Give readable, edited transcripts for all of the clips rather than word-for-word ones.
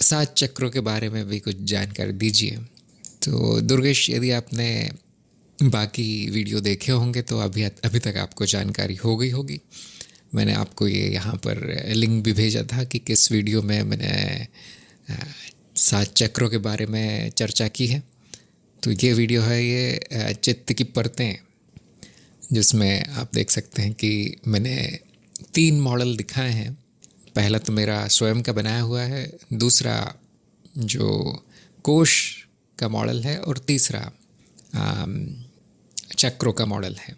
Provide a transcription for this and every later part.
सात चक्रों के बारे में भी कुछ जानकारी दीजिए। तो दुर्गेश, यदि आपने बाकी वीडियो देखे होंगे तो अभी अभी तक आपको जानकारी हो गई होगी। मैंने आपको ये यहाँ पर लिंक भी भेजा था कि किस वीडियो में मैंने अ, सात चक्रों के बारे में चर्चा की है। तो ये वीडियो है, ये चित्त की परतें, जिसमें आप देख सकते हैं कि मैंने 3 मॉडल दिखाए हैं। पहला तो मेरा स्वयं का बनाया हुआ है, दूसरा जो कोश का मॉडल है, और तीसरा आम, चक्रों का मॉडल है।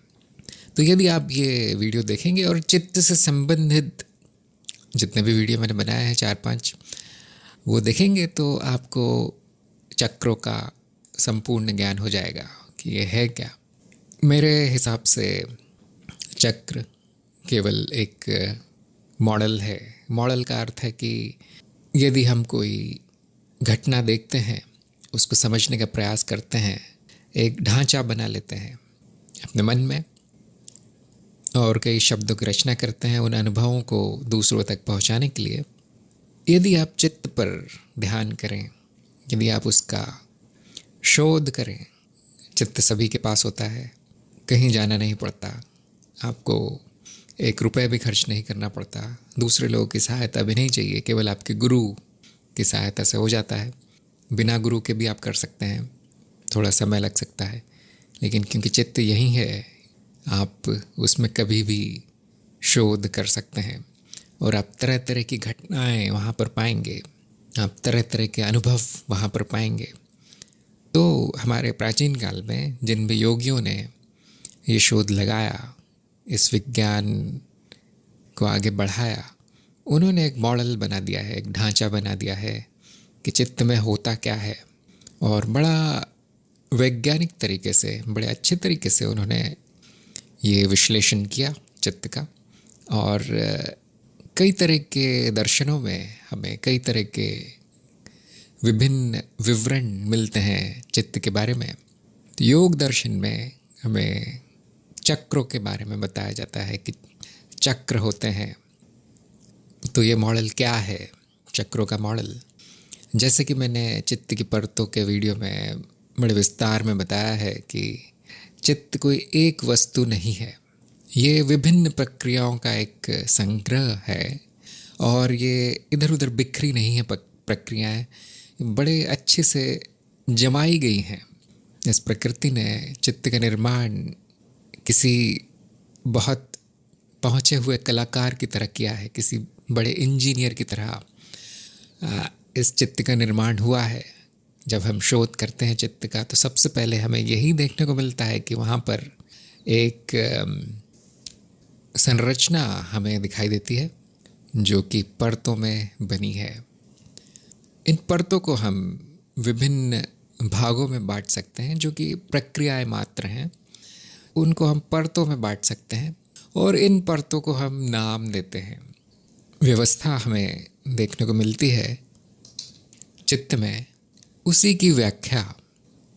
तो यदि आप ये वीडियो देखेंगे और चित्त से संबंधित जितने भी वीडियो मैंने बनाए हैं 4-5 वो देखेंगे तो आपको चक्रों का संपूर्ण ज्ञान हो जाएगा कि ये है क्या। मेरे हिसाब से चक्र केवल एक मॉडल है। मॉडल का अर्थ है कि यदि हम कोई घटना देखते हैं, उसको समझने का प्रयास करते हैं, एक ढांचा बना लेते हैं अपने मन में और कई शब्दों की रचना करते हैं उन अनुभवों को दूसरों तक पहुंचाने के लिए, यदि आप चित्त पर ध्यान करें, यदि आप उसका शोध करें, चित्त सभी के पास होता है, कहीं जाना नहीं पड़ता, आपको 1 रुपये भी खर्च नहीं करना पड़ता, दूसरे लोगों की सहायता भी नहीं चाहिए, केवल आपके गुरु की सहायता से हो जाता है। बिना गुरु के भी आप कर सकते हैं, थोड़ा समय लग सकता है, लेकिन क्योंकि चित्त यही है, आप उसमें कभी भी शोध कर सकते हैं और आप तरह तरह की घटनाएं वहाँ पर पाएंगे, आप तरह तरह के अनुभव वहाँ पर पाएंगे। तो हमारे प्राचीन काल में जिन भी योगियों ने ये शोध लगाया, इस विज्ञान को आगे बढ़ाया, उन्होंने एक मॉडल बना दिया है, एक ढांचा बना दिया है कि चित्त में होता क्या है, और बड़ा वैज्ञानिक तरीके से, बड़े अच्छे तरीके से उन्होंने ये विश्लेषण किया चित्त का। और कई तरह के दर्शनों में हमें कई तरह के विभिन्न विवरण मिलते हैं चित्त के बारे में। तो योग दर्शन में हमें चक्रों के बारे में बताया जाता है कि चक्र होते हैं। तो ये मॉडल क्या है, चक्रों का मॉडल? जैसे कि मैंने चित्त की परतों के वीडियो में बड़े विस्तार में बताया है कि चित्त कोई एक वस्तु नहीं है, ये विभिन्न प्रक्रियाओं का एक संग्रह है, और ये इधर उधर बिखरी नहीं है प्रक्रियाएं, बड़े अच्छे से जमाई गई हैं। इस प्रकृति ने चित्त का निर्माण किसी बहुत पहुँचे हुए कलाकार की तरह किया है, किसी बड़े इंजीनियर की तरह इस चित्त का निर्माण हुआ है। जब हम शोध करते हैं चित्त का तो सबसे पहले हमें यही देखने को मिलता है कि वहाँ पर एक संरचना हमें दिखाई देती है जो कि परतों में बनी है। इन परतों को हम विभिन्न भागों में बांट सकते हैं जो कि प्रक्रियाएं मात्र हैं, उनको हम परतों में बांट सकते हैं और इन परतों को हम नाम देते हैं। व्यवस्था हमें देखने को मिलती है चित्त में, उसी की व्याख्या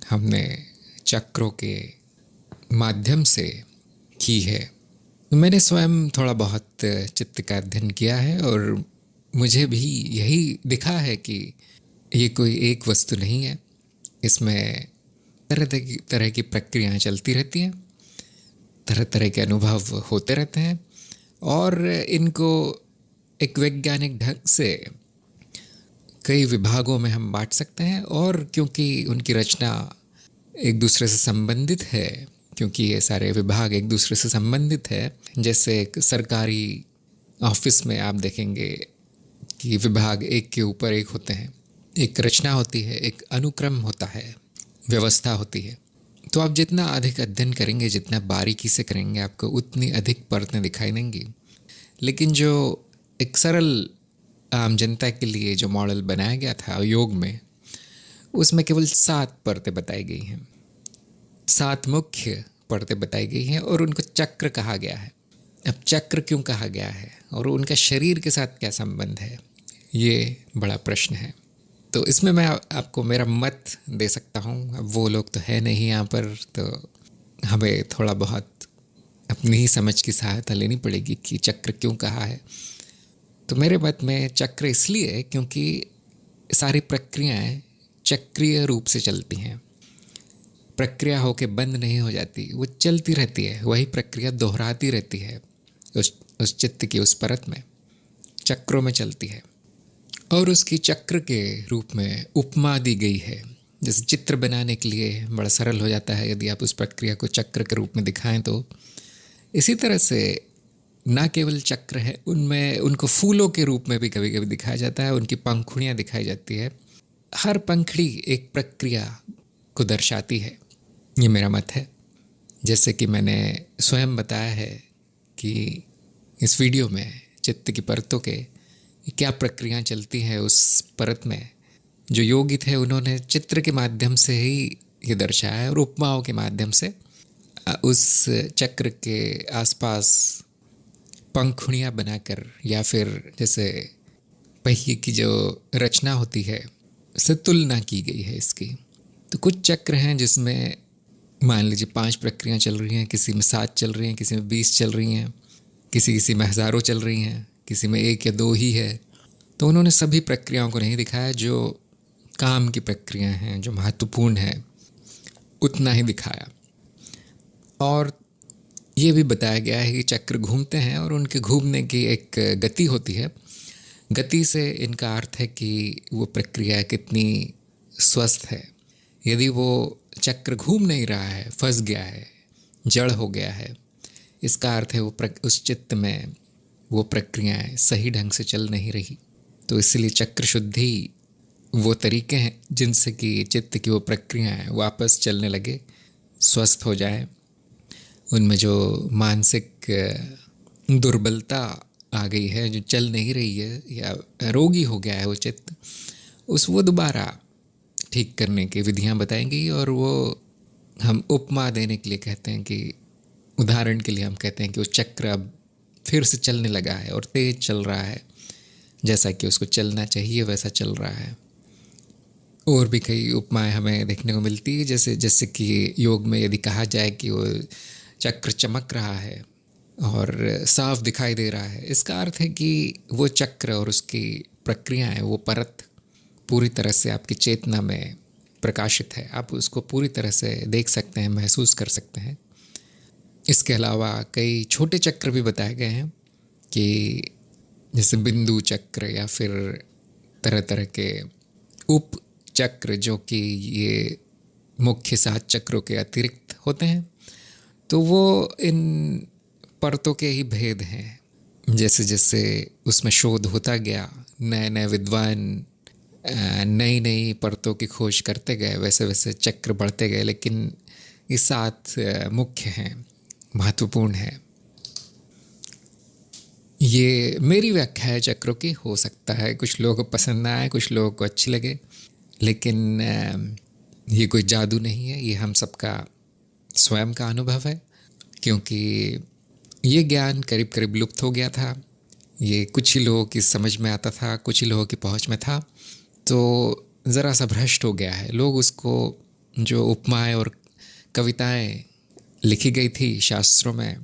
हमने चक्रों के माध्यम से की है। मैंने स्वयं थोड़ा बहुत चित्त का अध्ययन किया है और मुझे भी यही दिखा है कि ये कोई एक वस्तु नहीं है, इसमें तरह तरह की प्रक्रियाएं चलती रहती हैं, तरह तरह के अनुभव होते रहते हैं, और इनको एक वैज्ञानिक ढंग से कई विभागों में हम बांट सकते हैं। और क्योंकि उनकी रचना एक दूसरे से संबंधित है, क्योंकि ये सारे विभाग एक दूसरे से संबंधित है, जैसे एक सरकारी ऑफिस में आप देखेंगे कि विभाग एक के ऊपर एक होते हैं, एक रचना होती है, एक अनुक्रम होता है, व्यवस्था होती है। तो आप जितना अधिक अध्ययन करेंगे, जितना बारीकी से करेंगे, आपको उतनी अधिक परतें दिखाई देंगी। लेकिन जो एक सरल आम जनता के लिए जो मॉडल बनाया गया था योग में, उसमें केवल 7 परतें बताई गई हैं, 7 मुख्य परतें बताई गई हैं और उनको चक्र कहा गया है। अब चक्र क्यों कहा गया है और उनका शरीर के साथ क्या संबंध है, ये बड़ा प्रश्न है। तो इसमें मैं आपको मेरा मत दे सकता हूँ। अब वो लोग तो है नहीं यहाँ पर, तो हमें थोड़ा बहुत अपनी ही समझ की सहायता लेनी पड़ेगी कि चक्र क्यों कहा है। तो मेरे मत में चक्र इसलिए क्योंकि सारी प्रक्रियाएं चक्रीय रूप से चलती हैं। प्रक्रिया होके बंद नहीं हो जाती, वो चलती रहती है, वही प्रक्रिया दोहराती रहती है उस चित्त की उस परत में, चक्रों में चलती है। और उसकी चक्र के रूप में उपमा दी गई है। जैसे चित्र बनाने के लिए बड़ा सरल हो जाता है यदि आप उस प्रक्रिया को चक्र के रूप में दिखाएं, तो इसी तरह से ना केवल चक्र है, उनमें उनको फूलों के रूप में भी कभी कभी दिखाया जाता है, उनकी पंखुड़ियाँ दिखाई जाती है। हर पंखड़ी एक प्रक्रिया को दर्शाती है, ये मेरा मत है। जैसे कि मैंने स्वयं बताया है कि इस वीडियो में चित्त की परतों के क्या प्रक्रियाएं चलती हैं उस परत में। जो योगी थे उन्होंने चित्र के माध्यम से ही ये दर्शाया है और उपमाओं के माध्यम से उस चक्र के आसपास पंखुड़ियाँ बनाकर, या फिर जैसे पहिए की जो रचना होती है से तुलना की गई है इसकी। तो कुछ चक्र हैं जिसमें मान लीजिए 5 प्रक्रियाएं चल रही हैं, किसी में 7 चल रही हैं, किसी में 20 चल रही हैं, किसी में हज़ारों चल रही हैं, किसी में 1 या 2 ही है। तो उन्होंने सभी प्रक्रियाओं को नहीं दिखाया, जो काम की प्रक्रियाएं हैं, जो महत्वपूर्ण है, उतना ही दिखाया। और ये भी बताया गया है कि चक्र घूमते हैं और उनके घूमने की एक गति होती है। गति से इनका अर्थ है कि वो प्रक्रिया कितनी स्वस्थ है। यदि वो चक्र घूम नहीं रहा है, फंस गया है, जड़ हो गया है, इसका अर्थ है वो उस चित्त में वो प्रक्रियाएं सही ढंग से चल नहीं रही। तो इसलिए चक्र शुद्धि वो तरीके हैं जिनसे कि चित्त की वो प्रक्रियाएं वापस चलने लगे, स्वस्थ हो जाए। उनमें जो मानसिक दुर्बलता आ गई है, जो चल नहीं रही है या रोगी हो गया है वो चित्त, वो दोबारा ठीक करने की विधियां बताएंगी। और वो हम उपमा देने के लिए कहते हैं कि उदाहरण के लिए हम कहते हैं कि वो चक्र अब फिर से चलने लगा है और तेज चल रहा है, जैसा कि उसको चलना चाहिए वैसा चल रहा है। और भी कई उपमाएं हमें देखने को मिलती है, जैसे कि योग में यदि कहा जाए कि वो चक्र चमक रहा है और साफ दिखाई दे रहा है, इसका अर्थ है कि वो चक्र और उसकी प्रक्रियाएं, वो परत पूरी तरह से आपकी चेतना में प्रकाशित है। आप उसको पूरी तरह से देख सकते हैं, महसूस कर सकते हैं। इसके अलावा कई छोटे चक्र भी बताए गए हैं कि जैसे बिंदु चक्र या फिर तरह तरह के उप चक्र, जो कि ये मुख्य 7 चक्रों के अतिरिक्त होते हैं। तो वो इन परतों के ही भेद हैं। जैसे जैसे उसमें शोध होता गया, नए नए विद्वान नई नई परतों की खोज करते गए, वैसे वैसे चक्र बढ़ते गए। लेकिन ये 7 मुख्य हैं, महत्वपूर्ण है। ये मेरी व्याख्या है चक्रों की। हो सकता है कुछ लोगों को पसंद ना आए, कुछ लोगों को अच्छी लगे, लेकिन ये कोई जादू नहीं है, ये हम सबका स्वयं का अनुभव है। क्योंकि ये ज्ञान करीब करीब लुप्त हो गया था, ये कुछ ही लोगों की समझ में आता था, कुछ ही लोगों की पहुंच में था, तो ज़रा सा भ्रष्ट हो गया है। लोग उसको, जो उपमाएं और कविताएं लिखी गई थी शास्त्रों में,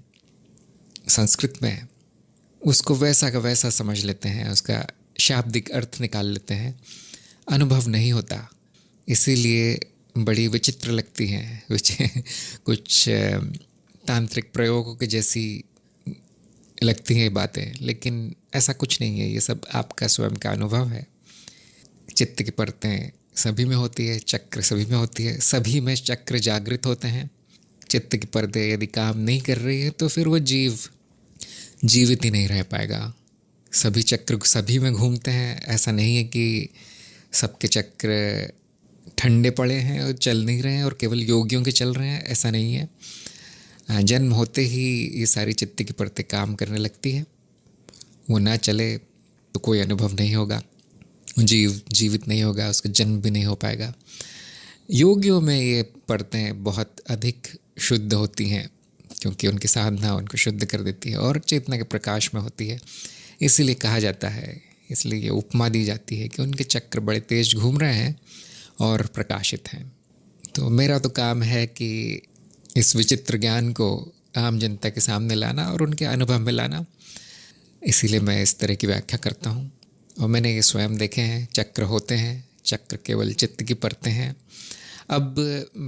संस्कृत में, उसको वैसा का वैसा समझ लेते हैं, उसका शाब्दिक अर्थ निकाल लेते हैं, अनुभव नहीं होता। इसीलिए बड़ी विचित्र लगती हैं कुछ तांत्रिक प्रयोगों के जैसी लगती हैं बातें, लेकिन ऐसा कुछ नहीं है। ये सब आपका स्वयं का अनुभव है। चित्त की परतें सभी में होती है, चक्र सभी में होती है, सभी में चक्र जागृत होते हैं। चित्त की परतें यदि काम नहीं कर रही है तो फिर वो जीवित ही नहीं रह पाएगा। सभी चक्र सभी में घूमते हैं। ऐसा नहीं है कि सबके चक्र ठंडे पड़े हैं और चल नहीं रहे हैं और केवल योगियों के चल रहे हैं, ऐसा नहीं है। जन्म होते ही ये सारी चित्त की परतें काम करने लगती है। वो ना चले तो कोई अनुभव नहीं होगा, जीवित नहीं होगा, उसका जन्म भी नहीं हो पाएगा। योगियों में ये परतें बहुत अधिक शुद्ध होती हैं, क्योंकि उनकी साधना उनको शुद्ध कर देती है और चेतना के प्रकाश में होती है। इसीलिए कहा जाता है, इसलिए ये उपमा दी जाती है कि उनके चक्र बड़े तेज घूम रहे हैं और प्रकाशित हैं। तो मेरा तो काम है कि इस विचित्र ज्ञान को आम जनता के सामने लाना और उनके अनुभव में लाना। इसीलिए मैं इस तरह की व्याख्या करता हूँ। और मैंने ये स्वयं देखे हैं, चक्र होते हैं, चक्र केवल चित्त की परतें हैं। अब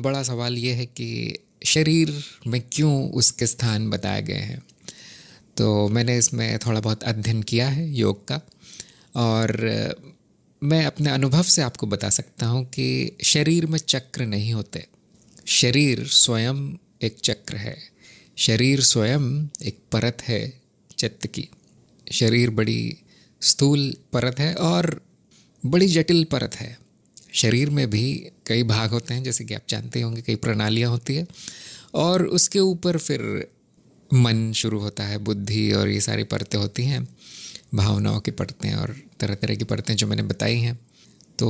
बड़ा सवाल ये है कि शरीर में क्यों उसके स्थान बताए गए हैं। तो मैंने इसमें थोड़ा बहुत अध्ययन किया है योग का, और मैं अपने अनुभव से आपको बता सकता हूँ कि शरीर में चक्र नहीं होते। शरीर स्वयं एक चक्र है, शरीर स्वयं एक परत है चित्त की। शरीर बड़ी स्थूल परत है और बड़ी जटिल परत है। शरीर में भी कई भाग होते हैं, जैसे कि आप जानते होंगे, कई प्रणालियाँ होती है, और उसके ऊपर फिर मन शुरू होता है, बुद्धि और ये सारी परतें होती हैं, भावनाओं की परतें और तरह तरह की परतें जो मैंने बताई हैं। तो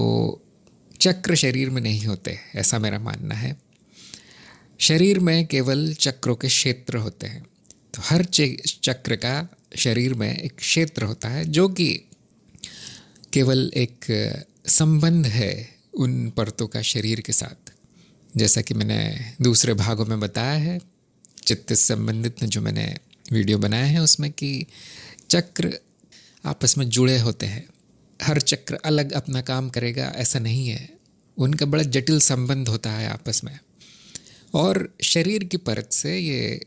चक्र शरीर में नहीं होते, ऐसा मेरा मानना है। शरीर में केवल चक्रों के क्षेत्र होते हैं। तो हर चक्र का शरीर में एक क्षेत्र होता है जो कि केवल एक संबंध है उन परतों का शरीर के साथ। जैसा कि मैंने दूसरे भागों में बताया है, चित्त से संबंधित में जो मैंने वीडियो बनाया है उसमें, कि चक्र आपस में जुड़े होते हैं। हर चक्र अलग अपना काम करेगा ऐसा नहीं है, उनका बड़ा जटिल संबंध होता है आपस में। और शरीर की परत से ये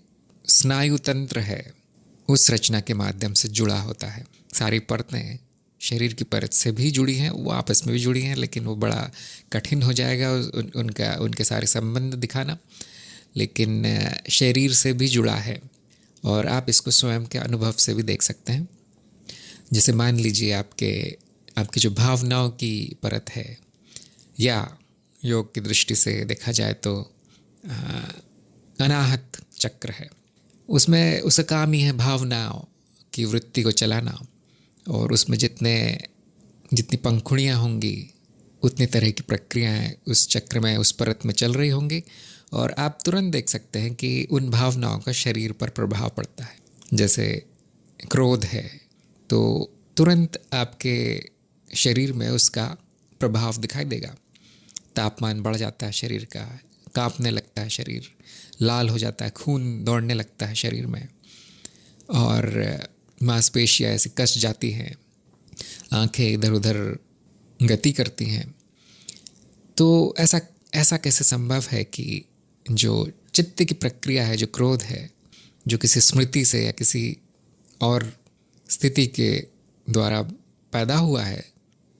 स्नायु तंत्र है, उस रचना के माध्यम से जुड़ा होता है। सारी परतें शरीर की परत से भी जुड़ी हैं, वो आपस में भी जुड़ी हैं, लेकिन वो बड़ा कठिन हो जाएगा उनके सारे संबंध दिखाना। लेकिन शरीर से भी जुड़ा है, और आप इसको स्वयं के अनुभव से भी देख सकते हैं। जैसे मान लीजिए आपकी जो भावनाओं की परत है, या योग की दृष्टि से देखा जाए तो अनाहत चक्र है, उसमें उसका काम ही है भावनाओं की वृत्ति को चलाना, और उसमें जितनी पंखुड़ियाँ होंगी उतनी तरह की प्रक्रियाएं उस चक्र में, उस परत में चल रही होंगी, और आप तुरंत देख सकते हैं कि उन भावनाओं का शरीर पर प्रभाव पड़ता है। जैसे क्रोध है तो तुरंत आपके शरीर में उसका प्रभाव दिखाई देगा। तापमान बढ़ जाता है शरीर का, कांपने लगता है शरीर, लाल हो जाता है, खून दौड़ने लगता है शरीर में, और मांसपेशियाँ ऐसे कस जाती हैं, आंखें इधर उधर गति करती हैं। तो ऐसा कैसे संभव है कि जो चित्त की प्रक्रिया है, जो क्रोध है, जो किसी स्मृति से या किसी और स्थिति के द्वारा पैदा हुआ है,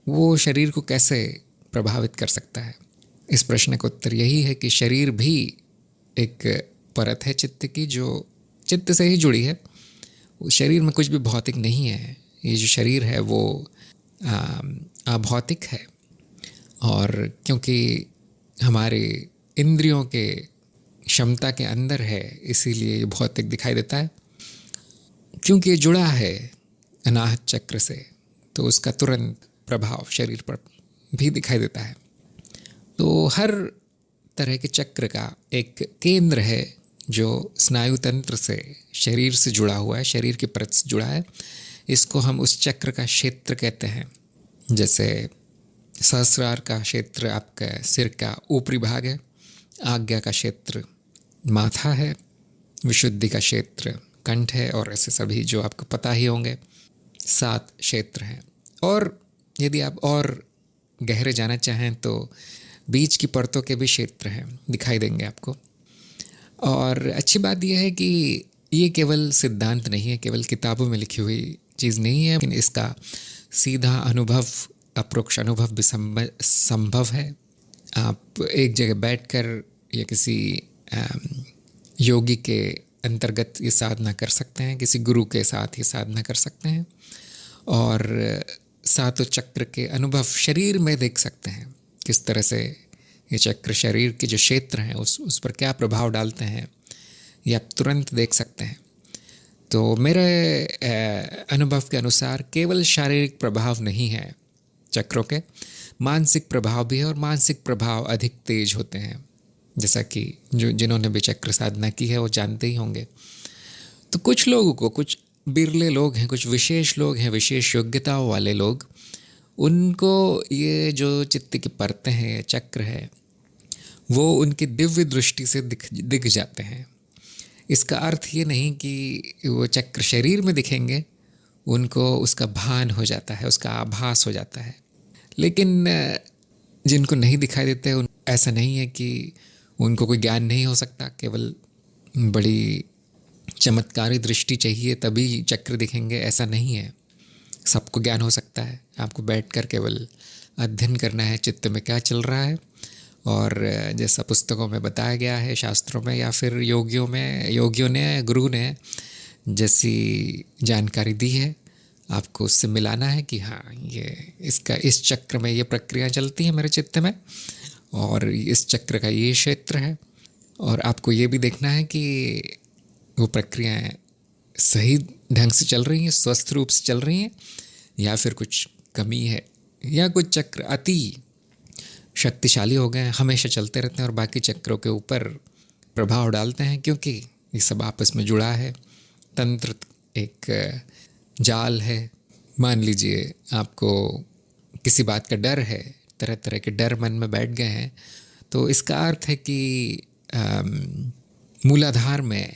वो शरीर को कैसे प्रभावित कर सकता है। इस प्रश्न का उत्तर यही है कि शरीर भी एक परत है चित्त की, जो चित्त से ही जुड़ी है। शरीर में कुछ भी भौतिक नहीं है। ये जो शरीर है वो अभौतिक है, और क्योंकि हमारे इंद्रियों के क्षमता के अंदर है, इसीलिए ये भौतिक दिखाई देता है। क्योंकि ये जुड़ा है अनाहत चक्र से, तो उसका तुरंत प्रभाव शरीर पर भी दिखाई देता है। तो हर तरह के चक्र का एक केंद्र है जो स्नायु तंत्र से, शरीर से जुड़ा हुआ है, शरीर की परत से जुड़ा है। इसको हम उस चक्र का क्षेत्र कहते हैं। जैसे सहस्रार का क्षेत्र आपका सिर का ऊपरी भाग है, आज्ञा का क्षेत्र माथा है, विशुद्धि का क्षेत्र कंठ है, और ऐसे सभी जो आपको पता ही होंगे 7 क्षेत्र हैं। और यदि आप और गहरे जाना चाहें तो बीच की परतों के भी क्षेत्र हैं, दिखाई देंगे आपको। और अच्छी बात यह है कि ये केवल सिद्धांत नहीं है, केवल किताबों में लिखी हुई चीज़ नहीं है, लेकिन इसका सीधा अनुभव, अप्रोक्ष अनुभव भी संभव है। आप एक जगह बैठकर या किसी योगी के अंतर्गत ये साधना कर सकते हैं, किसी गुरु के साथ ये साधना कर सकते हैं, और 7 चक्र के अनुभव शरीर में देख सकते हैं। किस तरह से ये चक्र शरीर के जो क्षेत्र हैं उस पर क्या प्रभाव डालते हैं, ये आप तुरंत देख सकते हैं। तो मेरे अनुभव के अनुसार केवल शारीरिक प्रभाव नहीं है चक्रों के, मानसिक प्रभाव भी है, और मानसिक प्रभाव अधिक तेज होते हैं। जैसा कि जिन्होंने भी चक्र साधना की है वो जानते ही होंगे। तो कुछ लोगों को, कुछ बिरले लोग हैं, कुछ विशेष लोग हैं, विशेष योग्यताओं वाले लोग, उनको ये जो चित्त की परतें हैं, चक्र है, वो उनकी दिव्य दृष्टि से दिख जाते हैं। इसका अर्थ ये नहीं कि वो चक्र शरीर में दिखेंगे, उनको उसका भान हो जाता है, उसका आभास हो जाता है। लेकिन जिनको नहीं दिखाई देते ऐसा नहीं है कि उनको कोई ज्ञान नहीं हो सकता। केवल बड़ी चमत्कारी दृष्टि चाहिए तभी चक्र दिखेंगे, ऐसा नहीं है। सबको ज्ञान हो सकता है। आपको बैठकर केवल अध्ययन करना है चित्त में क्या चल रहा है, और जैसा पुस्तकों में बताया गया है, शास्त्रों में या फिर योगियों ने, गुरु ने जैसी जानकारी दी है, आपको उससे मिलाना है कि हाँ, ये इसका इस चक्र में ये प्रक्रिया चलती है मेरे चित्त में, और इस चक्र का ये क्षेत्र है। और आपको ये भी देखना है कि वो प्रक्रियाएं सही ढंग से चल रही हैं, स्वस्थ रूप से चल रही हैं, या फिर कुछ कमी है, या कुछ चक्र अति शक्तिशाली हो गए हैं, हमेशा चलते रहते हैं और बाकी चक्रों के ऊपर प्रभाव डालते हैं, क्योंकि ये सब आपस में जुड़ा है। तंत्र एक जाल है। मान लीजिए आपको किसी बात का डर है, तरह तरह के डर मन में बैठ गए हैं, तो इसका अर्थ है कि मूलाधार में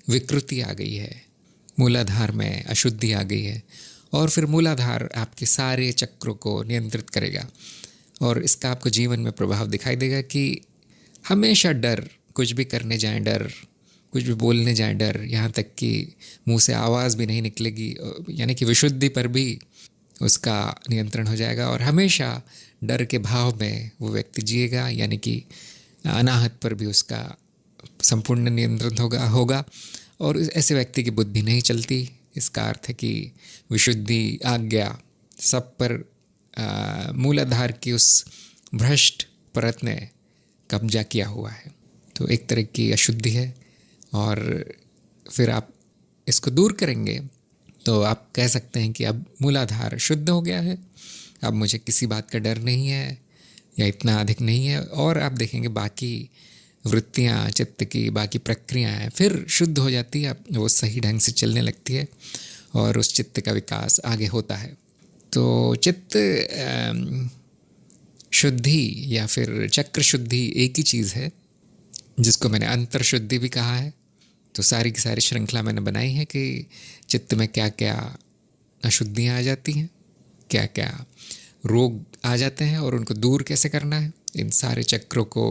विकृति आ गई है, मूलाधार में अशुद्धि आ गई है, और फिर मूलाधार आपके सारे चक्रों को नियंत्रित करेगा। और इसका आपको जीवन में प्रभाव दिखाई देगा कि हमेशा डर, कुछ भी करने जाएं डर, कुछ भी बोलने जाएं डर, यहाँ तक कि मुंह से आवाज़ भी नहीं निकलेगी, यानी कि विशुद्धि पर भी उसका नियंत्रण हो जाएगा। और हमेशा डर के भाव में वो व्यक्ति जिएगा, यानी कि अनाहत पर भी उसका संपूर्ण नियंत्रण होगा। और ऐसे व्यक्ति की बुद्धि नहीं चलती। इसका अर्थ है कि विशुद्धि, आज्ञा सब पर मूलाधार की उस भ्रष्ट परत ने कब्जा किया हुआ है। तो एक तरह की अशुद्धि है, और फिर आप इसको दूर करेंगे तो आप कह सकते हैं कि अब मूलाधार शुद्ध हो गया है, अब मुझे किसी बात का डर नहीं है या इतना अधिक नहीं है। और आप देखेंगे बाकी वृत्तियाँ, चित्त की बाकी प्रक्रियाएँ फिर शुद्ध हो जाती है, वो सही ढंग से चलने लगती है और उस चित्त का विकास आगे होता है। तो चित्त शुद्धि या फिर चक्र शुद्धि एक ही चीज़ है, जिसको मैंने अंतर शुद्धि भी कहा है। तो सारी की सारी श्रृंखला मैंने बनाई है कि चित्त में क्या क्या अशुद्धियाँ आ जाती हैं, क्या क्या रोग आ जाते हैं, और उनको दूर कैसे करना है, इन सारे चक्रों को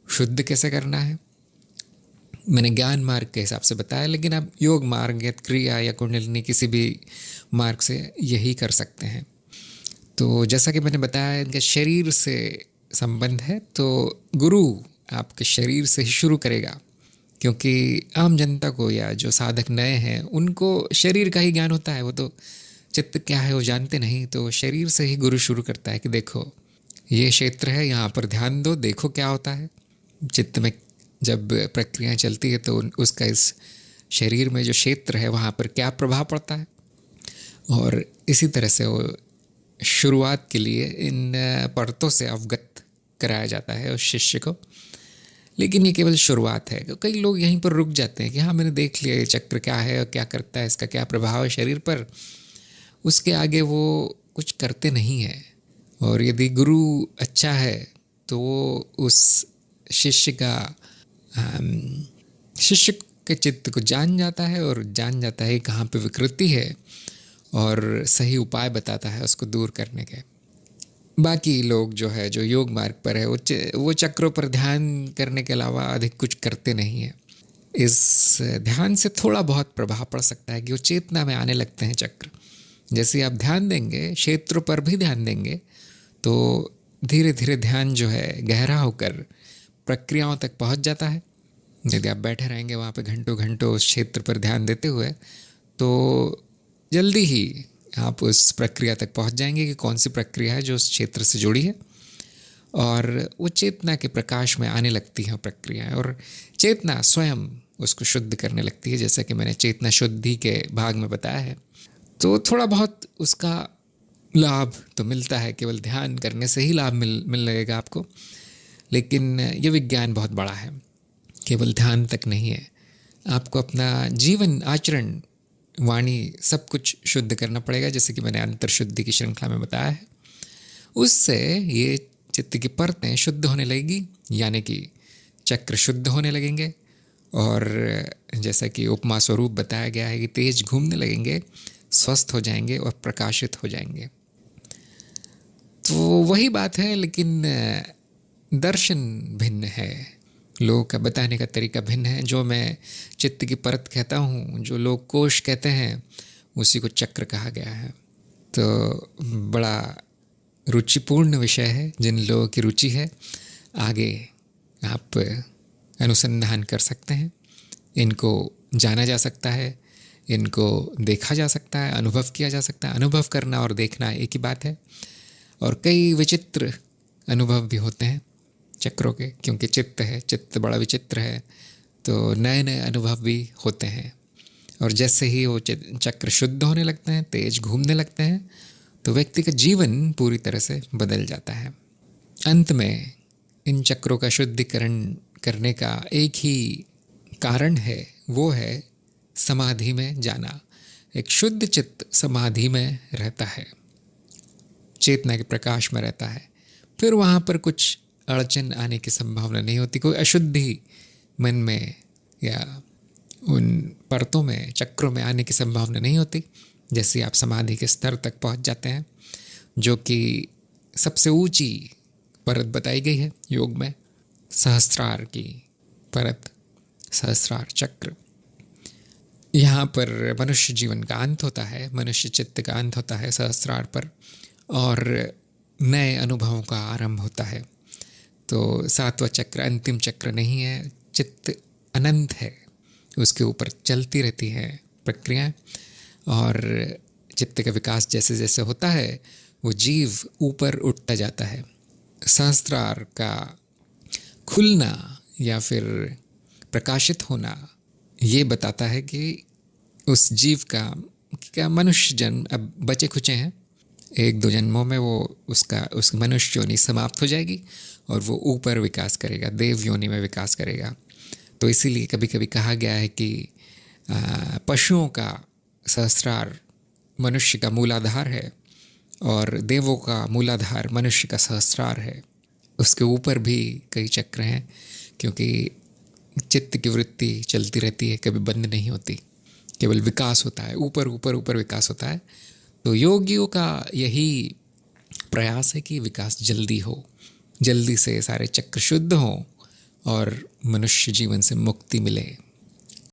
शुद्ध कैसे करना है। मैंने ज्ञान मार्ग के हिसाब से बताया, लेकिन आप योग मार्ग या क्रिया या कुंडलिनी किसी भी मार्ग से यही कर सकते हैं। तो जैसा कि मैंने बताया, इनका शरीर से संबंध है, तो गुरु आपके शरीर से ही शुरू करेगा, क्योंकि आम जनता को या जो साधक नए हैं उनको शरीर का ही ज्ञान होता है, वो तो चित्त क्या है वो जानते नहीं। तो शरीर से ही गुरु शुरू करता है कि देखो ये क्षेत्र है, यहाँ पर ध्यान दो, देखो क्या होता है। चित्त में जब प्रक्रियाएं चलती है तो उसका इस शरीर में जो क्षेत्र है वहाँ पर क्या प्रभाव पड़ता है। और इसी तरह से वो शुरुआत के लिए इन परतों से अवगत कराया जाता है उस शिष्य को। लेकिन ये केवल शुरुआत है। कई लोग यहीं पर रुक जाते हैं कि हाँ, मैंने देख लिया ये चक्र क्या है और क्या करता है, इसका क्या प्रभाव है शरीर पर। उसके आगे वो कुछ करते नहीं हैं। और यदि गुरु अच्छा है तो वो उस शिष्य के चित्त को जान जाता है, और जान जाता है कहाँ पे विकृति है, और सही उपाय बताता है उसको दूर करने के। बाकी लोग जो है, जो योग मार्ग पर है, वो चक्रों पर ध्यान करने के अलावा अधिक कुछ करते नहीं हैं। इस ध्यान से थोड़ा बहुत प्रभाव पड़ सकता है कि वो चेतना में आने लगते हैं चक्र। जैसे आप ध्यान देंगे, क्षेत्रों पर भी ध्यान देंगे, तो धीरे धीरे ध्यान जो है गहरा होकर प्रक्रियाओं तक पहुंच जाता है। यदि आप बैठे रहेंगे वहाँ पे घंटों घंटों उस क्षेत्र पर ध्यान देते हुए, तो जल्दी ही आप उस प्रक्रिया तक पहुंच जाएंगे कि कौन सी प्रक्रिया है जो उस क्षेत्र से जुड़ी है, और वो चेतना के प्रकाश में आने लगती है प्रक्रियाएं, और चेतना स्वयं उसको शुद्ध करने लगती है, जैसा कि मैंने चेतना शुद्धि के भाग में बताया है। तो थोड़ा बहुत उसका लाभ तो मिलता है, केवल ध्यान करने से ही लाभ मिल लगेगा आपको। लेकिन ये विज्ञान बहुत बड़ा है, केवल ध्यान तक नहीं है। आपको अपना जीवन, आचरण, वाणी सब कुछ शुद्ध करना पड़ेगा, जैसे कि मैंने अंतर शुद्धि की श्रृंखला में बताया है। उससे ये चित्त की परतें शुद्ध होने लगेगी, यानी कि चक्र शुद्ध होने लगेंगे, और जैसा कि उपमा स्वरूप बताया गया है कि तेज घूमने लगेंगे, स्वस्थ हो जाएंगे और प्रकाशित हो जाएंगे। तो वही बात है, लेकिन दर्शन भिन्न है, लोगों का बताने का तरीका भिन्न है। जो मैं चित्त की परत कहता हूँ, जो लोग कोश कहते हैं, उसी को चक्र कहा गया है। तो बड़ा रुचिपूर्ण विषय है। जिन लोगों की रुचि है, आगे आप अनुसंधान कर सकते हैं, इनको जाना जा सकता है, इनको देखा जा सकता है, अनुभव किया जा सकता है। अनुभव करना और देखना एक ही बात है। और कई विचित्र अनुभव भी होते हैं चक्रों के, क्योंकि चित्त है, चित्त बड़ा विचित्र है, तो नए नए अनुभव भी होते हैं। और जैसे ही वो चक्र शुद्ध होने लगते हैं, तेज घूमने लगते हैं, तो व्यक्ति का जीवन पूरी तरह से बदल जाता है। अंत में इन चक्रों का शुद्धिकरण करने का एक ही कारण है, वो है समाधि में जाना। एक शुद्ध चित्त समाधि में रहता है, चेतना के प्रकाश में रहता है। फिर वहाँ पर कुछ अड़चन आने की संभावना नहीं होती, कोई अशुद्धि मन में या उन परतों में, चक्रों में आने की संभावना नहीं होती। जैसे आप समाधि के स्तर तक पहुँच जाते हैं, जो कि सबसे ऊंची परत बताई गई है योग में, सहस्त्रार की परत, सहस्त्रार चक्र। यहाँ पर मनुष्य जीवन का अंत होता है, मनुष्य चित्त का अंत होता है सहस्त्रार पर, और नए अनुभवों का आरंभ होता है। तो सातवां चक्र अंतिम चक्र नहीं है, चित्त अनंत है, उसके ऊपर चलती रहती है प्रक्रियाएं। और चित्त का विकास जैसे जैसे होता है, वो जीव ऊपर उठता जाता है। सहस्त्रार का खुलना या फिर प्रकाशित होना ये बताता है कि उस जीव का मनुष्य जन्म अब बचे खुचे हैं, 1-2 जन्मों में वो उस मनुष्य योनि समाप्त हो जाएगी और वो ऊपर विकास करेगा, देव योनि में विकास करेगा। तो इसीलिए कभी कभी कहा गया है कि पशुओं का सहस्रार मनुष्य का मूलाधार है और देवों का मूलाधार मनुष्य का सहस्रार है। उसके ऊपर भी कई चक्र हैं, क्योंकि चित्त की वृत्ति चलती रहती है, कभी बंद नहीं होती, केवल विकास होता है, ऊपर ऊपर ऊपर विकास होता है। तो योगियों का यही प्रयास है कि विकास जल्दी हो, जल्दी से सारे चक्र शुद्ध हों और मनुष्य जीवन से मुक्ति मिले।